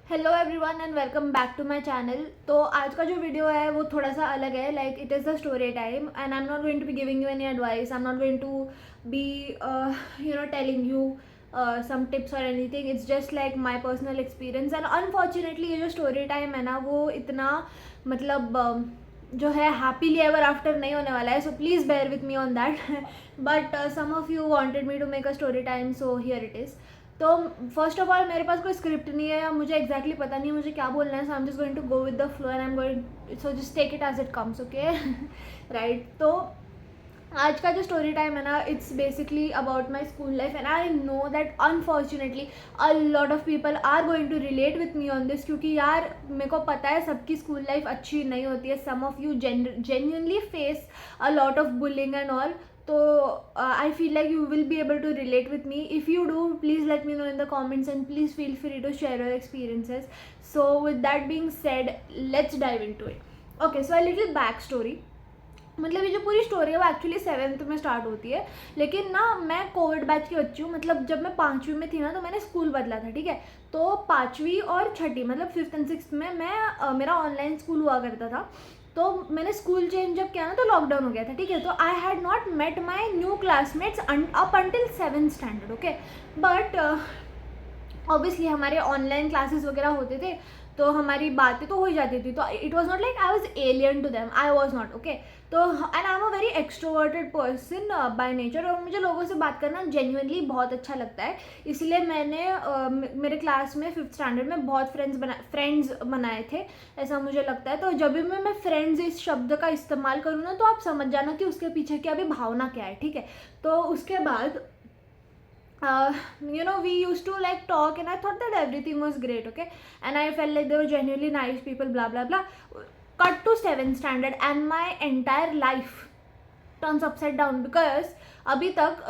Hello everyone and welcome back to my channel. तो आज का जो वीडियो है वो थोड़ा सा अलग है, like it is the story time and I am not going to be giving you any advice, I am not going to be telling you some tips और anything. It's just like my personal experience and unfortunately ये जो story time है ना वो इतना मतलब जो है हैप्पीली एवर आफ्टर नहीं होने वाला है, so please bear with me on that. But some of you wanted me to make a story time, so here it is. तो फर्स्ट ऑफ ऑल मेरे पास कोई स्क्रिप्ट नहीं है या मुझे एग्जैक्टली पता नहीं है मुझे क्या बोलना है, so I am just going to go with the flow and I am going, so just take it as it comes, okay. Right. तो आज का जो स्टोरी टाइम है ना, it's basically about my school life and I know that unfortunately a lot of people are going to relate with me on this, क्योंकि यार मेरे को पता है सबकी स्कूल लाइफ अच्छी नहीं होती है। Some of you genuinely face a lot of bullying and all. तो I feel like you will be able to relate with me. If you do, please let me know in the comments and please feel free to share your experiences. So with that being said, let's dive into it. Okay, so a little back story. मतलब ये जो पूरी story है वो actually 7th में start होती है, लेकिन ना मैं कोविड बैच की बच्ची हूँ। मतलब जब मैं 5वीं में थी ना तो मैंने स्कूल बदला था, ठीक है। तो 5वीं और 6ठी मतलब 5th एंड 6th में मैं मेरा ऑनलाइन स्कूल हुआ करता था। तो मैंने स्कूल चेंज जब किया ना तो लॉकडाउन हो गया था, ठीक है। तो I had not met my new classmates up until 7th standard, okay. But obviously हमारे ऑनलाइन क्लासेस वगैरह होते थे तो हमारी बातें तो हो ही जाती थी। तो it was not like I was alien to them, I was not, okay. तो and I am a very extroverted person by nature, और मुझे लोगों से बात करना जेन्युइनली बहुत अच्छा लगता है। इसलिए मैंने मेरे क्लास में 5th स्टैंडर्ड में बहुत फ्रेंड्स बनाए थे, ऐसा मुझे लगता है। तो जब भी मैं फ्रेंड्स इस शब्द का इस्तेमाल करूँ ना तो आप समझ जाना कि उसके पीछे की अभी भावना क्या है, ठीक है। तो उसके बाद we used to like talk and I thought that everything was great, okay, and I felt like they were genuinely nice people, blah blah blah. Cut to 7th standard and my entire life turns upside down because अभी तक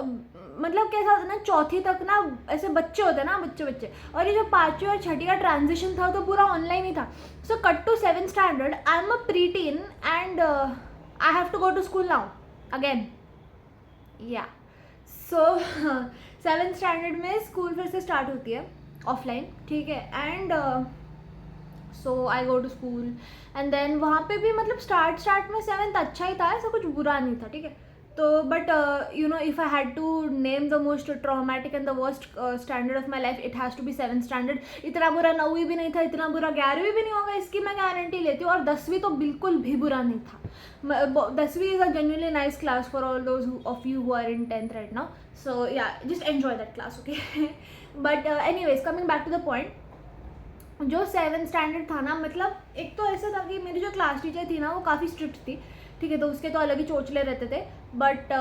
मतलब कैसा होता ना, चौथी तक ना ऐसे बच्चे होते हैं ना, बच्चे, और ये जो 5वीं और 6ठी का ट्रांजिशन था तो पूरा ऑनलाइन ही था। So cut to 7th standard, I am a preteen and I have to go to school now again, ya. सो 7th स्टैंडर्ड में स्कूल फिर से स्टार्ट होती है ऑफलाइन, ठीक है। And so I go to school and then वहाँ पे भी मतलब स्टार्ट में 7th अच्छा ही था, ऐसा कुछ बुरा नहीं था, ठीक है। तो but if I had to name the most traumatic and the worst standard of my life, it has to be 7th standard. इतना बुरा 9वीं भी नहीं था, इतना बुरा 11वीं भी नहीं होगा, इसकी मैं गारंटी लेती हूँ। और 10वीं तो बिल्कुल भी बुरा नहीं था। 10वीं is a genuinely nice class for all those of you who are in 10th right now. So yeah, just enjoy that class, okay. But anyways, coming back to the point, जो 7th स्टैंडर्ड था ना, मतलब एक तो ऐसा था कि मेरी जो क्लास टीचर थी ना वो काफ़ी स्ट्रिक्ट थी, ठीक है। तो उसके तो अलग ही चोचले रहते थे, बट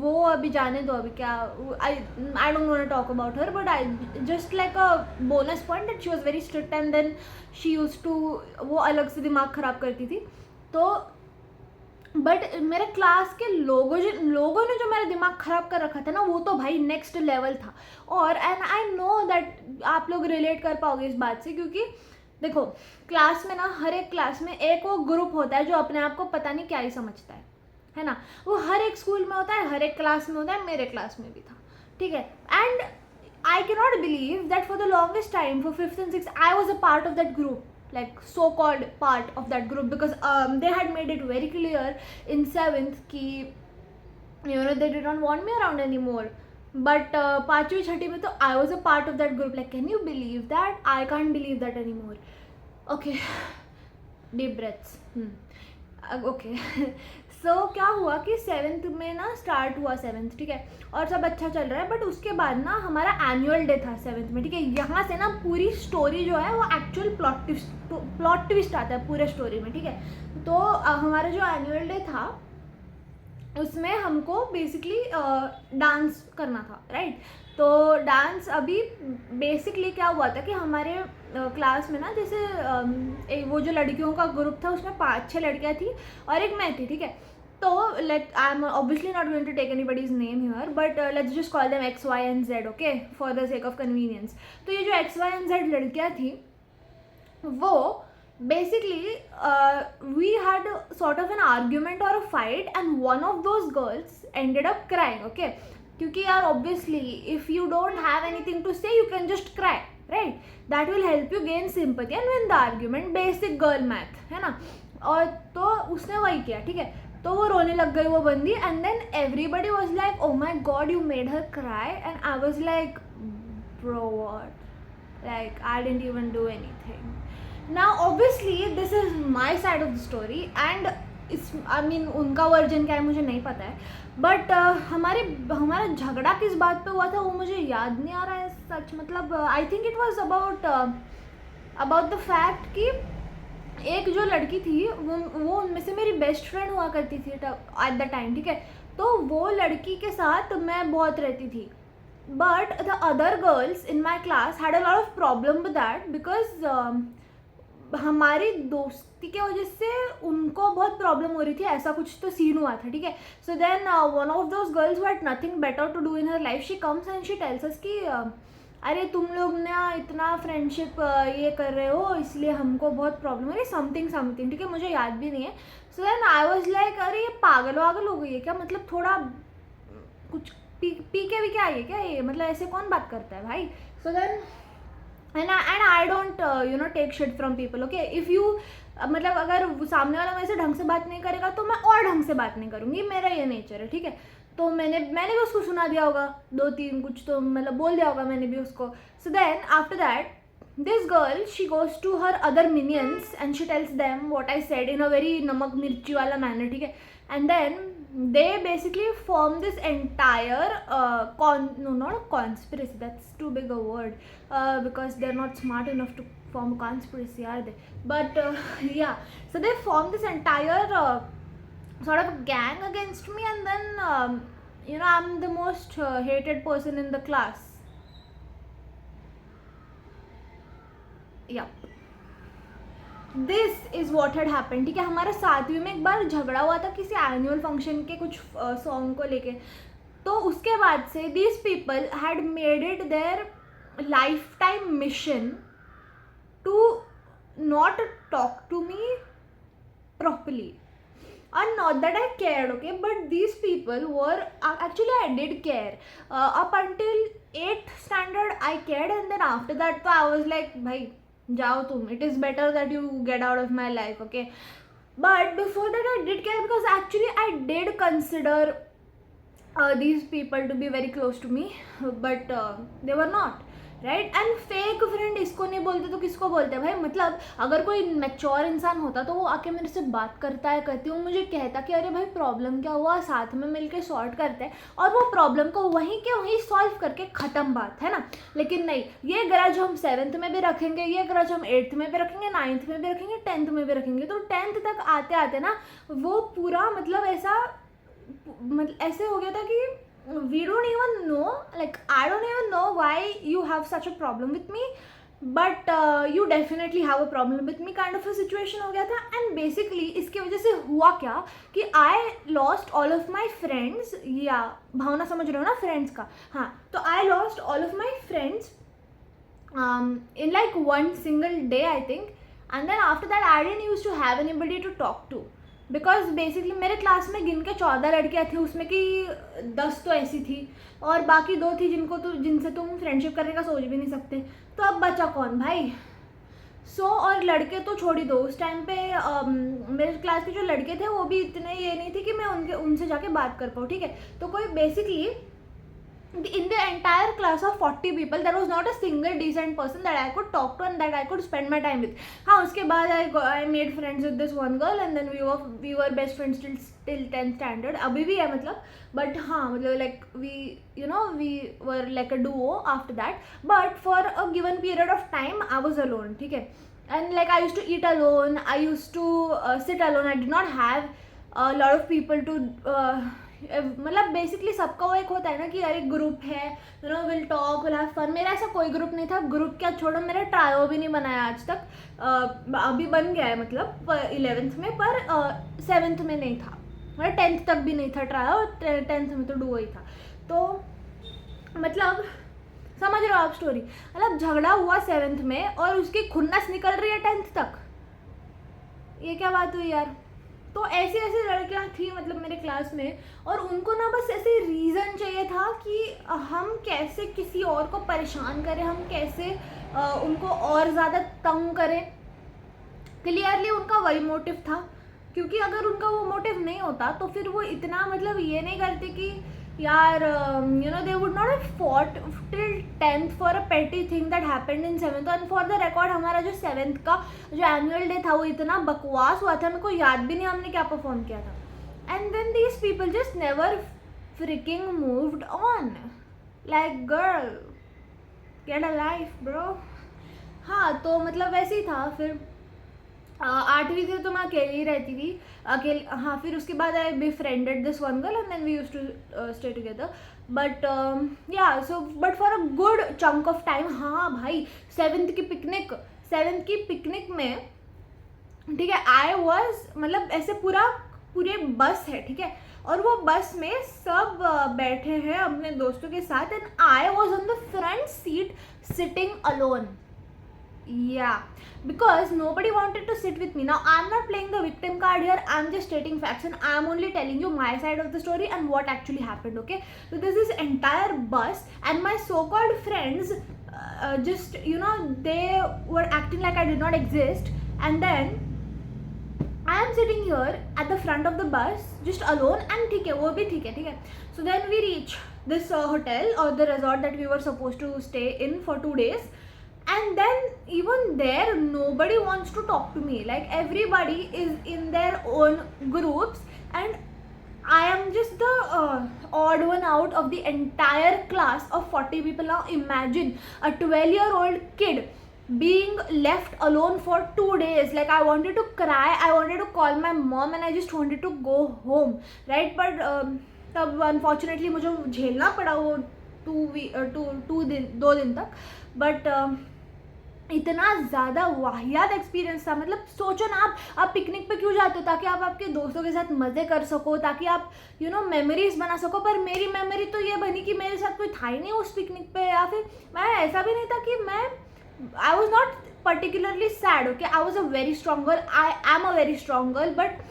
वो अभी जाने दो, अभी क्या, I don't want to talk about her, but I just like a bonus point that she was very strict and then she use to, वो अलग से दिमाग ख़राब करती थी। तो बट मेरे क्लास के लोगों ने जो मेरा दिमाग ख़राब कर रखा था ना वो तो भाई नेक्स्ट लेवल था। और एंड आई नो दैट आप लोग रिलेट कर पाओगे इस बात से, क्योंकि देखो क्लास में ना, हर एक क्लास में एक वो ग्रुप होता है जो अपने आप को पता नहीं क्या ही समझता है ना। वो हर एक स्कूल में होता है, हर एक क्लास में होता है, मेरे क्लास में भी था, ठीक है। And I cannot believe that for the longest time, for 5th and 6th, I was a part of that group, like so-called part of that group, because they had made it very clear in 7th कि they did not want me around anymore. But 5वीं 6ठी में तो I was a part of that group. Like, can you believe that? I can't believe that anymore. Okay, deep breaths. Okay. So क्या हुआ कि 7th में ना start हुआ 7th, ठीक है, और सब अच्छा चल रहा है। बट उसके बाद ना हमारा एनुअल डे था 7th में, ठीक है। यहाँ से ना पूरी स्टोरी जो है वो एक्चुअल प्लॉट ट्विस्ट आता है पूरे स्टोरी में, ठीक है। तो हमारा जो एनुअल डे था उसमें हमको बेसिकली डांस करना था, राइट। तो डांस अभी बेसिकली क्या हुआ था कि हमारे क्लास में ना, जैसे वो जो लड़कियों का ग्रुप था उसमें 5-6 लड़कियां थी और एक मैं थी, ठीक है। तो I am obviously not going to take anybody's name here, but let's just call them X, Y and Z, okay, for the sake of convenience. तो ये जो X, Y and Z लड़कियां थी वो basically we had sort of an argument or a fight and one of those girls ended up crying, okay, क्योंकि यार obviously if you don't have anything to say you can just cry, right, that will help you gain sympathy and win the argument, basic girl math है ना. और तो उसने वही किया, ठीक है. तो वो रोने लग गई वो बंदी, and then everybody was like oh my God you made her cry, and I was like bro what, like I didn't even do anything. Now obviously this is my side of the story and इस I mean उनका version क्या है मुझे नहीं पता है, but हमारा झगड़ा किस बात पे हुआ था वो मुझे याद नहीं आ रहा है सच. मतलब I think it was about the fact कि एक जो लड़की थी वो उनमें से मेरी बेस्ट फ्रेंड हुआ करती थी एट द टाइम, ठीक है. तो वो लड़की के साथ मैं बहुत रहती थी, but the other girls in my class had a lot of problem with that because हमारी दोस्ती के वजह से उनको बहुत प्रॉब्लम हो रही थी, ऐसा कुछ तो सीन हुआ था, ठीक है. So then one of those girls who had nothing better to do in her life, she comes and she tells us कि अरे तुम लोग ना इतना फ्रेंडशिप ये कर रहे हो इसलिए हमको बहुत प्रॉब्लम हो रही, समथिंग, ठीक है, मुझे याद भी नहीं है. So then I was like अरे ये पागल वागल हो गई है क्या, मतलब थोड़ा कुछ पी के भी क्या है क्या ये, मतलब ऐसे कौन बात करता है भाई. So then and I don't take shit from people, okay. if you मतलब अगर सामने वाला मेरे से ढंग से बात नहीं करेगा तो मैं और ढंग से बात नहीं करूँगी, मेरा ये नेचर है, ठीक है. तो मैंने भी उसको सुना दिया होगा 2-3 कुछ तो मतलब बोल दिया होगा मैंने भी उसको. So then after that this girl she goes to her other minions and she tells them what I said in a very namak mirchi wala manner, ठीक है. And then they basically form this entire not conspiracy, that's too big a word because they're not smart enough to form a conspiracy, are they? But yeah, so they form this entire sort of gang against me, and then I'm the most hated person in the class. Yeah, this is what had happen, ठीक है. हमारा 7वीं में एक बार झगड़ा हुआ था किसी annual function के कुछ सॉन्ग को लेके. तो उसके बाद से these people had made it their life time mission to not talk to me properly. And not that I cared, okay, but these people were actually I did care up until 8th standard I cared, and then after that so I was like bhai jao tum, it is better that you get out of my life, okay. But before that I did care because actually I did consider these people to be very close to me, but they were not, right. And fake friend इसको नहीं बोलते तो किसको बोलते हैं भाई. मतलब अगर कोई मैच्योर इंसान होता तो वो आके मेरे से बात करती हूँ, मुझे कहता कि अरे भाई प्रॉब्लम क्या हुआ, साथ में मिलके सॉर्ट करते हैं और वो प्रॉब्लम को वहीं के वहीं सॉल्व करके ख़त्म, बात है ना. लेकिन नहीं, ये ग्रज हम 7th में भी रखेंगे, ये ग्रज हम 8th में भी रखेंगे, 9th में भी रखेंगे, 10th में भी रखेंगे. तो 10th तक आते आते ना वो पूरा मतलब ऐसे हो गया था कि we don't even know, like I don't even know why you have such a problem with me, but you definitely have a problem with me kind of a situation हो गया था. and basically इसके वजह से हुआ क्या कि I lost all of my friends, या भावना समझ रहे हो ना फ्रेंड्स का, हाँ. तो I lost all of my friends in like one single day I think, and then after that I didn't used to have anybody to talk to. Because basically मेरे class में गिन के 14 लड़कियाँ थी, उसमें कि 10 तो ऐसी थी और बाकी 2 थी जिनसे तुम फ्रेंडशिप करने का सोच भी नहीं सकते. तो अब बचा कौन भाई. और लड़के तो छोड़ ही दो, उस टाइम पे मेरे क्लास के जो लड़के थे वो भी इतने ये नहीं थे कि मैं उनसे जाके बात कर पाऊँ, ठीक है. तो कोई basically in the entire class of 40 people there was not a single decent person that I could talk to and that I could spend my time with. हाँ, उसके बाद I made friends with this one girl and then we were best friends till 10th standard. अभी भी है मतलब, but हाँ मतलब like we were like a duo after that, but for a given period of time I was alone, ठीक है. and like I used to eat alone, I used to sit alone, I did not have a lot of people to मतलब basically सबका वो एक होता है ना कि यार एक ग्रुप है, will talk, will have fun. मेरा ऐसा कोई ग्रुप नहीं था. ग्रुप क्या छोड़ो, मेरा ट्रायो भी नहीं बनाया आज तक. अभी बन गया है मतलब 11th में, पर 7th में नहीं था, मतलब 10th तक भी नहीं था ट्रायो, 10th में तो डुओ ही था. तो मतलब समझ रहे हो आप स्टोरी. मतलब झगड़ा हुआ 7th में और उसकी खुन्नस निकल रही है 10th तक. ये क्या बात हुई यार. तो ऐसी लड़कियां थी मतलब मेरे क्लास में, और उनको ना बस ऐसे रीज़न चाहिए था कि हम कैसे किसी और को परेशान करें, हम कैसे उनको और ज़्यादा तंग करें। क्लियरली उनका वही मोटिव था, क्योंकि अगर उनका वो मोटिव नहीं होता तो फिर वो इतना मतलब ये नहीं करते कि यार they would not have fought till 10th for a petty thing that happened in 7th। And for the record हमारा जो 7th का जो एनुअल डे था वो इतना बकवास हुआ था, मेरे को याद भी नहीं हमने क्या परफॉर्म किया था। And then these people just never freaking moved on, like girl get a life bro. हाँ तो मतलब वैसे ही था। फिर 8वीं से तो मैं अकेली ही रहती थी, अकेले। हाँ फिर उसके बाद आई befriended this one girl and then we used to stay together, but yeah, so but for a good chunk of time। हाँ भाई 7th की पिकनिक में, ठीक है, आई वॉज मतलब ऐसे पूरे बस है, ठीक है, और वो बस में सब बैठे हैं अपने दोस्तों के साथ, and I was on the front seat sitting alone. Yeah, because nobody wanted to sit with me. Now I'm not playing the victim card here, I'm just stating facts and I'm only telling you my side of the story and what actually happened, okay? So there's this entire bus and my so-called friends just they were acting like I did not exist, and then I am sitting here at the front of the bus just alone, and ठीक है वो भी ठीक है। So then we reach this hotel or the resort that we were supposed to stay in for 2 days. And then even there nobody wants to talk to me, like everybody is in their own groups and I am just the odd one out of the entire class of 40 people. Now imagine a 12-year-old kid being left alone for 2 days. Like I wanted to cry, I wanted to call my mom and I just wanted to go home, right? But तब unfortunately मुझे झेलना पड़ा वो 2 दिन तक। But इतना ज़्यादा वाहियात एक्सपीरियंस था। मतलब सोचो ना, आप पिकनिक पे क्यों जाते हो? ताकि आप आपके दोस्तों के साथ मज़े कर सको, ताकि आप मेमोरीज बना सको। पर मेरी मेमोरी तो ये बनी कि मेरे साथ कोई था ही नहीं उस पिकनिक पे, या फिर मैं ऐसा भी नहीं था कि आई was not particularly sad, okay, I was a very strong girl, I am a very strong girl, but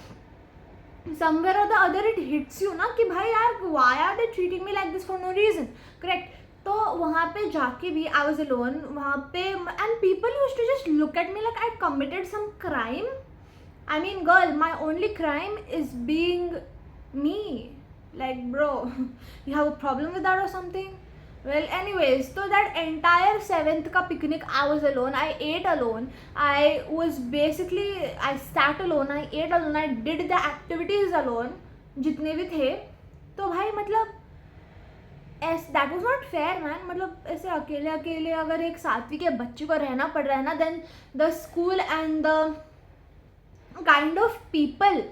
somewhere or the other it hits you ना कि भाई यार why are they treating me like this for no reason, correct? तो वहाँ पे जाके भी I was alone वहाँ पे, and people used to just look at me like I committed some crime. I mean girl, my only crime is being me. Like bro, you have a problem with that or something? Well anyways, so that entire 7th का picnic I was alone, I ate alone, I sat alone, I ate alone, I did the activities alone जितने भी थे। तो भाई मतलब that was not fair man. मतलब ऐसे अकेले अगर एक 7वीं के बच्चे को रहना पड़ रहा है ना, then the school and the kind of people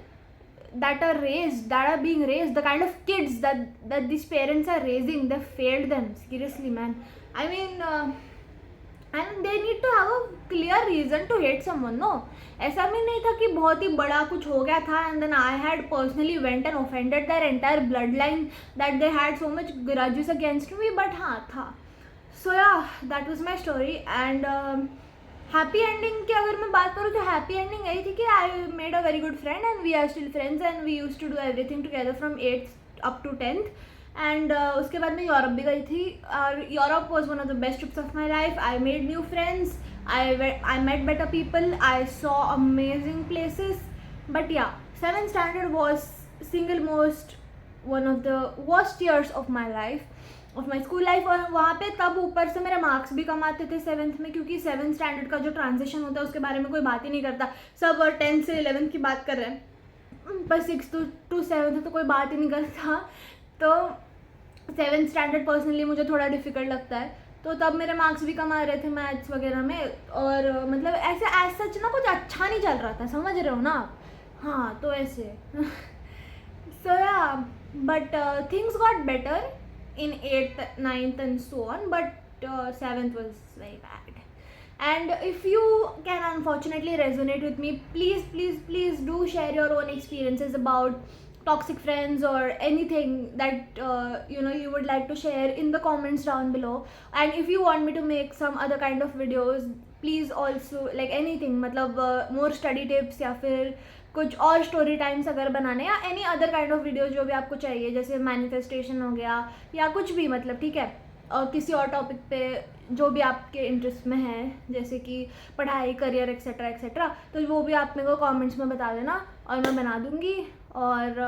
that are being raised, the kind of kids that these parents are raising, they failed them seriously man. I mean and they need to have a clear reason to hate someone, no? ऐसा भी नहीं था कि बहुत ही बड़ा कुछ हो गया था and then I had personally went and offended their entire bloodline, that they had so much grudges against me, but हाँ था। So yeah, that was my story and happy ending की अगर मैं बात करूँ तो हैप्पी एंडिंग यही थी कि I made a very good friend and we are still friends and we used to do everything together from 8th up to 10th। And उसके बाद मैं यूरोप भी गई थी और Europe was one of the best trips of my life. I made new friends, I met better people, I saw amazing places. But yeah 7th standard was single most one of the worst years of my life, of my school life. और वहाँ पे तब ऊपर से मेरे marks भी कम आते थे 7th में, क्योंकि 7th स्टैंडर्ड का जो ट्रांजिशन होता है उसके बारे में कोई बात ही नहीं करता। सब 10th से 11th की बात कर रहे हैं, पर 6th to 7th तो कोई बात ही नहीं करता। तो 7th स्टैंडर्ड पर्सनली मुझे थोड़ा डिफ़िकल्ट लगता है। तो तब मेरे मार्क्स भी कम आ रहे थे मैथ्स वगैरह में, और मतलब ऐसे एज सच ना कुछ अच्छा नहीं चल रहा था, समझ रहे हो ना? हाँ तो ऐसे सो या, but things got better in 8th, 9th and so on, but 7th was very bad. And if you can unfortunately resonate with me, please do share your own experiences about toxic friends or anything that you would like to share in the comments down below. And if you want me to make some other kind of videos, please also like anything, मतलब more study tips या फिर कुछ और story times अगर बनाने, या any other kind of video जो भी आपको चाहिए, जैसे मैनिफेस्टेशन हो गया या कुछ भी, मतलब ठीक है, और किसी और टॉपिक पे जो भी आपके इंटरेस्ट में है, जैसे कि पढ़ाई, करियर एक्सेट्रा एक्सेट्रा, तो वो भी आप मेरे को कमेंट्स में बता देना और मैं बना दूँगी. और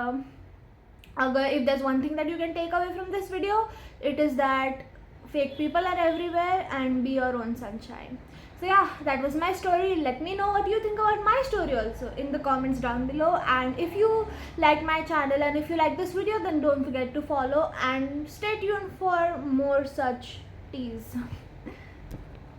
अगर if there's one thing that you can take away from this video, it is that fake people are everywhere and be your own sunshine. So yeah, that was my story. Let me know what you think about my story also in the comments down below. And if you like my channel and if you like this video, then don't forget to follow and stay tuned for more such teas.